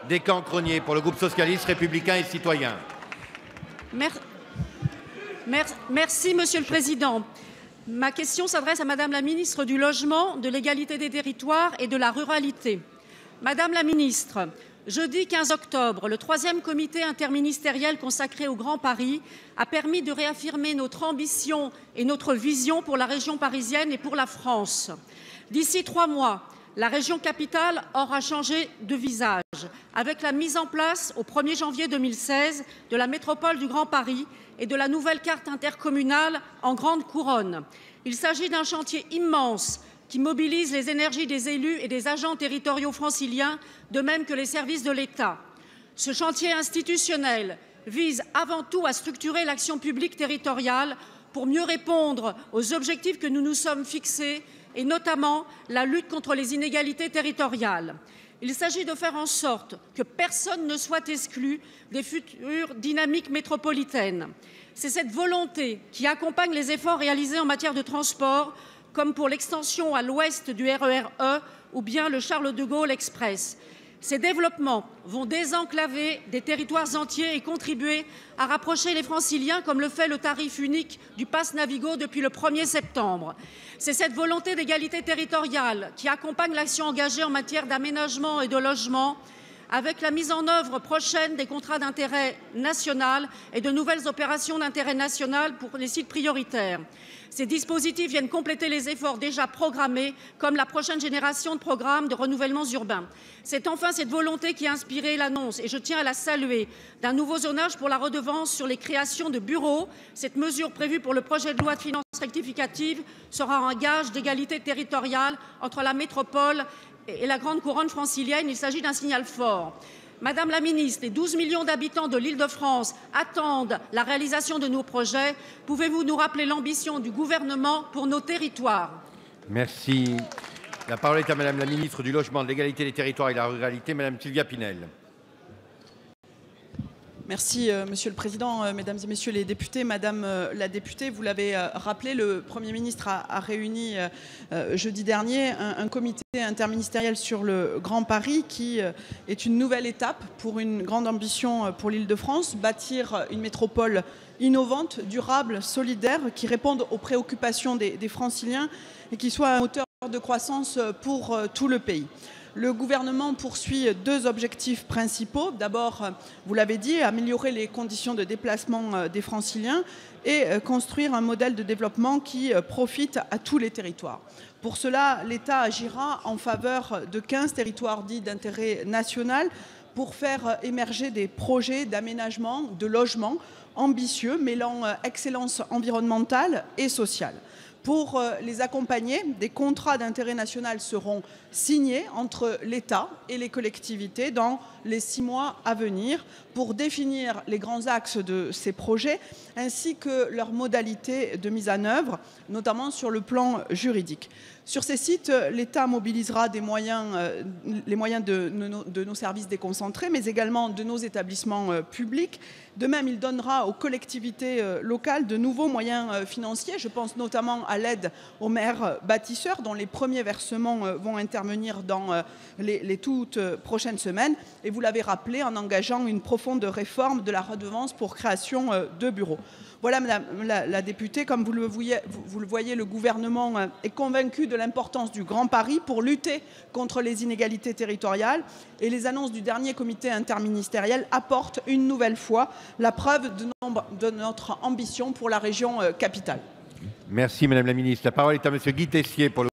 Descamps-Cronier pour le groupe socialiste, républicain et citoyen. Merci, Monsieur le Président. Ma question s'adresse à Madame la Ministre du Logement, de l'Égalité des Territoires et de la Ruralité. Madame la Ministre, jeudi 15 octobre, le 3e comité interministériel consacré au Grand Paris a permis de réaffirmer notre ambition et notre vision pour la région parisienne et pour la France. D'ici 3 mois, la région capitale aura changé de visage, avec la mise en place au 1er janvier 2016 de la métropole du Grand Paris et de la nouvelle carte intercommunale en grande couronne. Il s'agit d'un chantier immense qui mobilise les énergies des élus et des agents territoriaux franciliens, de même que les services de l'État. Ce chantier institutionnel vise avant tout à structurer l'action publique territoriale pour mieux répondre aux objectifs que nous nous sommes fixés, et notamment la lutte contre les inégalités territoriales. Il s'agit de faire en sorte que personne ne soit exclu des futures dynamiques métropolitaines. C'est cette volonté qui accompagne les efforts réalisés en matière de transport, comme pour l'extension à l'ouest du RER E ou bien le Charles de Gaulle Express. Ces développements vont désenclaver des territoires entiers et contribuer à rapprocher les franciliens, comme le fait le tarif unique du Pass Navigo depuis le 1er septembre. C'est cette volonté d'égalité territoriale qui accompagne l'action engagée en matière d'aménagement et de logement, avec la mise en œuvre prochaine des contrats d'intérêt national et de nouvelles opérations d'intérêt national pour les sites prioritaires. Ces dispositifs viennent compléter les efforts déjà programmés, comme la prochaine génération de programmes de renouvellement urbain. C'est enfin cette volonté qui a inspiré l'annonce, et je tiens à la saluer, d'un nouveau zonage pour la redevance sur les créations de bureaux. Cette mesure prévue pour le projet de loi de finances rectificative sera un gage d'égalité territoriale entre la métropole et la grande couronne francilienne. Il s'agit d'un signal fort. Madame la Ministre, les 12 millions d'habitants de l'Île-de-France attendent la réalisation de nos projets. Pouvez-vous nous rappeler l'ambition du gouvernement pour nos territoires? Merci. La parole est à Madame la Ministre du Logement, de l'Égalité des Territoires et de la Ruralité, Madame Sylvia Pinel. Merci, Monsieur le Président, Mesdames et Messieurs les députés. Madame la députée, vous l'avez rappelé, le Premier ministre a réuni jeudi dernier un comité interministériel sur le Grand Paris qui est une nouvelle étape pour une grande ambition pour l'Île-de-France, bâtir une métropole innovante, durable, solidaire, qui réponde aux préoccupations des Franciliens et qui soit un moteur de croissance pour tout le pays. Le gouvernement poursuit 2 objectifs principaux. D'abord, vous l'avez dit, améliorer les conditions de déplacement des Franciliens et construire un modèle de développement qui profite à tous les territoires. Pour cela, l'État agira en faveur de 15 territoires dits d'intérêt national pour faire émerger des projets d'aménagement, de logement ambitieux, mêlant excellence environnementale et sociale. Pour les accompagner, des contrats d'intérêt national seront signés entre l'État et les collectivités dans les 6 mois à venir pour définir les grands axes de ces projets ainsi que leurs modalités de mise en œuvre, notamment sur le plan juridique. Sur ces sites, l'État mobilisera les moyens de nos services déconcentrés, mais également de nos établissements publics. De même, il donnera aux collectivités locales de nouveaux moyens financiers. Je pense notamment à l'aide aux maires bâtisseurs, dont les premiers versements vont intervenir dans les toutes prochaines semaines. Et vous l'avez rappelé, en engageant une profonde réforme de la redevance pour création de bureaux. Voilà, Madame la députée, comme vous le voyez, le gouvernement est convaincu de l'importance du Grand Paris pour lutter contre les inégalités territoriales. Et les annonces du dernier comité interministériel apportent une nouvelle fois la preuve de notre ambition pour la région capitale. Merci Madame la Ministre. La parole est à Monsieur Guy Tessier pour le